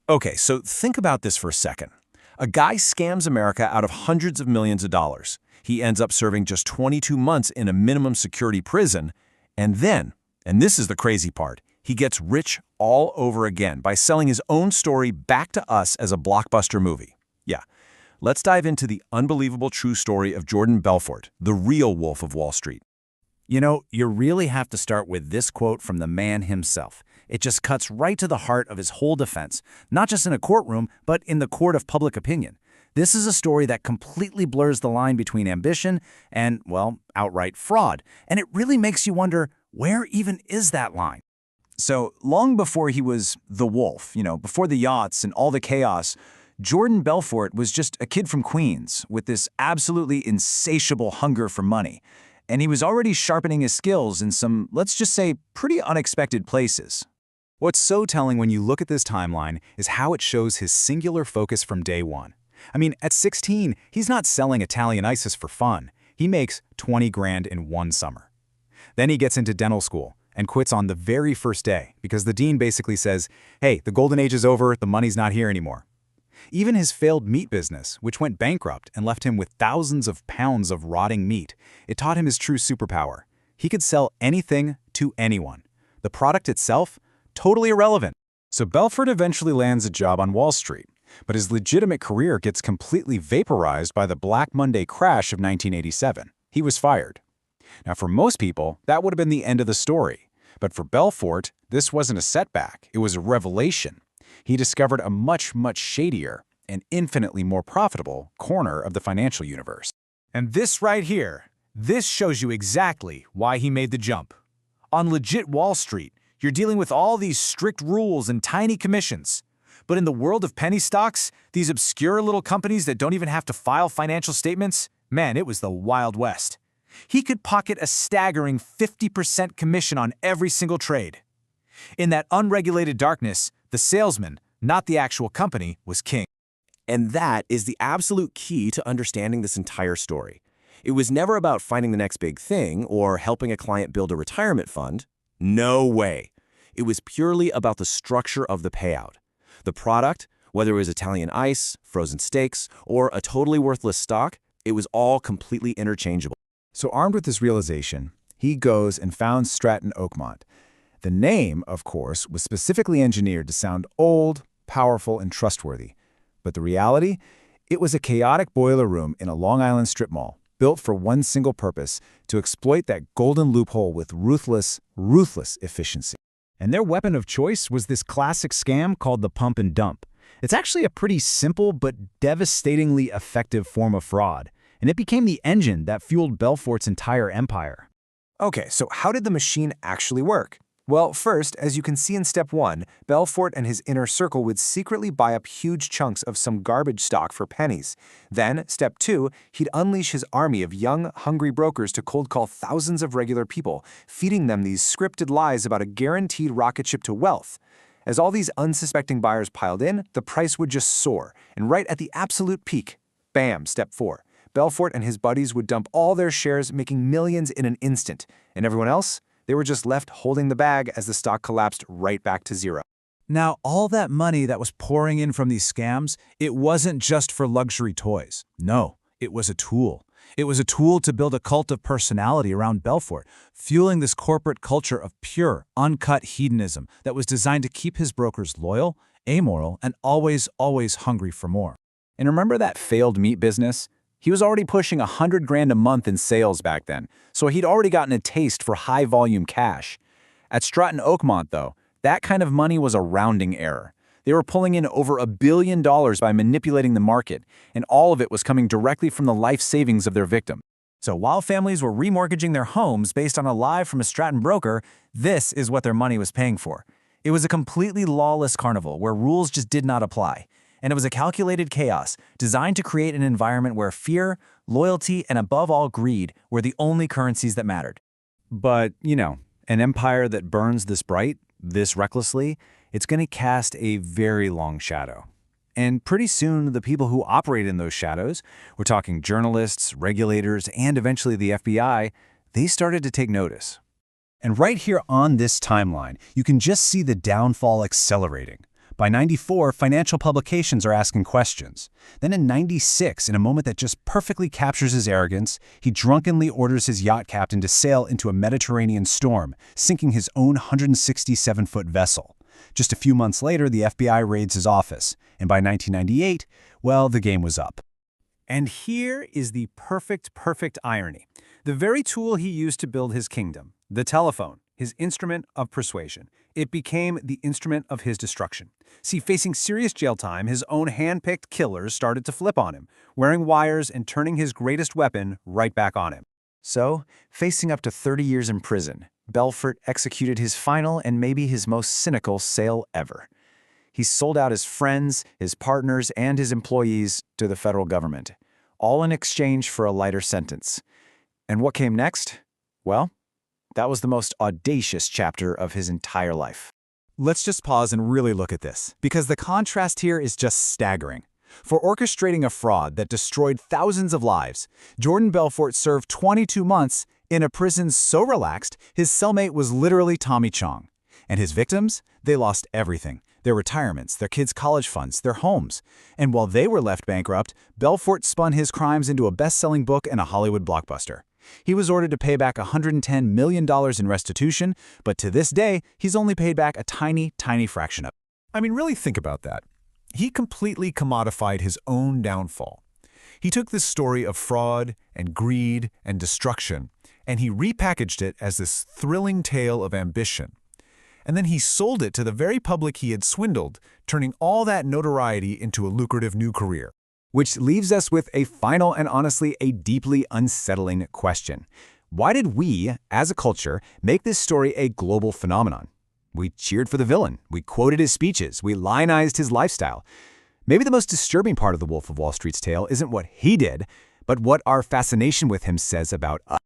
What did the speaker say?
Okay, so think about this for a second. A guy scams America out of hundreds of millions of dollars. He ends up serving just 22 months in a minimum security prison, and then, and this is the crazy part, he gets rich all over again by selling his own story back to us as a blockbuster movie. Yeah, let's dive into the unbelievable true story of Jordan Belfort, the real Wolf of Wall Street. You know, you really have to start with this quote from the man himself. It just cuts right to the heart of his whole defense, not just in a courtroom, but in the court of public opinion. This is a story that completely blurs the line between ambition and, well, outright fraud. And it really makes you wonder, where even is that line? So long before he was the wolf, before the yachts and all the chaos, Jordan Belfort was just a kid from Queens with this absolutely insatiable hunger for money. And he was already sharpening his skills in some, let's just say, pretty unexpected places. What's so telling when you look at this timeline is how it shows his singular focus from day one. I mean, at 16, he's not selling Italian ices for fun. He makes 20 grand in one summer. Then he gets into dental school and quits on the very first day because the dean basically says, hey, the golden age is over, the money's not here anymore. Even his failed meat business, which went bankrupt and left him with thousands of pounds of rotting meat, it taught him his true superpower. He could sell anything to anyone. The product itself, totally irrelevant. So Belfort eventually lands a job on Wall Street, but his legitimate career gets completely vaporized by the Black Monday crash of 1987. He was fired. Now, for most people, that would have been the end of the story. But for Belfort, this wasn't a setback, it was a revelation. He discovered a much, much shadier and infinitely more profitable corner of the financial universe. And this right here, this shows you exactly why he made the jump. On legit Wall Street, you're dealing with all these strict rules and tiny commissions. But in the world of penny stocks, these obscure little companies that don't even have to file financial statements, man, it was the Wild West. He could pocket a staggering 50% commission on every single trade. In that unregulated darkness, the salesman, not the actual company, was king. And that is the absolute key to understanding this entire story. It was never about finding the next big thing or helping a client build a retirement fund. No way. It was purely about the structure of the payout. The product, whether it was Italian ice, frozen steaks, or a totally worthless stock, it was all completely interchangeable. So armed with this realization, he goes and founds Stratton Oakmont. The name, of course, was specifically engineered to sound old, powerful, and trustworthy. But the reality? It was a chaotic boiler room in a Long Island strip mall, built for one single purpose, to exploit that golden loophole with ruthless efficiency. And their weapon of choice was this classic scam called the pump and dump. It's actually a pretty simple but devastatingly effective form of fraud, and it became the engine that fueled Belfort's entire empire. Okay, so how did the machine actually work? Well, first, as you can see in step 1, Belfort and his inner circle would secretly buy up huge chunks of some garbage stock for pennies. Then, step 2, he'd unleash his army of young, hungry brokers to cold call thousands of regular people, feeding them these scripted lies about a guaranteed rocket ship to wealth. As all these unsuspecting buyers piled in, the price would just soar, and right at the absolute peak, bam, step 4. Belfort and his buddies would dump all their shares, making millions in an instant. And everyone else? They were just left holding the bag as the stock collapsed right back to zero. Now, all that money that was pouring in from these scams, it wasn't just for luxury toys. No, it was a tool. It was a tool to build a cult of personality around Belfort, fueling this corporate culture of pure, uncut hedonism that was designed to keep his brokers loyal, amoral, and always hungry for more. And remember that failed meat business? He was already pushing 100 grand a month in sales back then, so he'd already gotten a taste for high-volume cash. At Stratton Oakmont, though, that kind of money was a rounding error. They were pulling in over $1 billion by manipulating the market, and all of it was coming directly from the life savings of their victim. So while families were remortgaging their homes based on a lie from a Stratton broker, this is what their money was paying for. It was a completely lawless carnival where rules just did not apply. And it was a calculated chaos designed to create an environment where fear, loyalty, and above all greed were the only currencies that mattered. But, an empire that burns this bright, this recklessly, it's going to cast a very long shadow. And pretty soon, the people who operate in those shadows, we're talking journalists, regulators, and eventually the FBI, they started to take notice. And right here on this timeline, you can just see the downfall accelerating. By 94, financial publications are asking questions. Then in 96, in a moment that just perfectly captures his arrogance, he drunkenly orders his yacht captain to sail into a Mediterranean storm, sinking his own 167-foot vessel. Just a few months later, the FBI raids his office, and by 1998, well, the game was up. And here is the perfect irony. The very tool he used to build his kingdom, the telephone, his instrument of persuasion, it became the instrument of his destruction. See, facing serious jail time, his own hand-picked killers started to flip on him, wearing wires and turning his greatest weapon right back on him. So, facing up to 30 years in prison, Belfort executed his final and maybe his most cynical sale ever. He sold out his friends, his partners, and his employees to the federal government, all in exchange for a lighter sentence. And what came next? Well, that was the most audacious chapter of his entire life. Let's just pause and really look at this, because the contrast here is just staggering. For orchestrating a fraud that destroyed thousands of lives, Jordan Belfort served 22 months in a prison so relaxed, his cellmate was literally Tommy Chong. And his victims? They lost everything. Their retirements, their kids' college funds, their homes. And while they were left bankrupt, Belfort spun his crimes into a best-selling book and a Hollywood blockbuster. He was ordered to pay back $110 million in restitution, but to this day, he's only paid back a tiny fraction of it. I mean, really think about that. He completely commodified his own downfall. He took this story of fraud and greed and destruction, and he repackaged it as this thrilling tale of ambition. And then he sold it to the very public he had swindled, turning all that notoriety into a lucrative new career. Which leaves us with a final and honestly a deeply unsettling question. Why did we, as a culture, make this story a global phenomenon? We cheered for the villain, we quoted his speeches, we lionized his lifestyle. Maybe the most disturbing part of the Wolf of Wall Street's tale isn't what he did, but what our fascination with him says about us.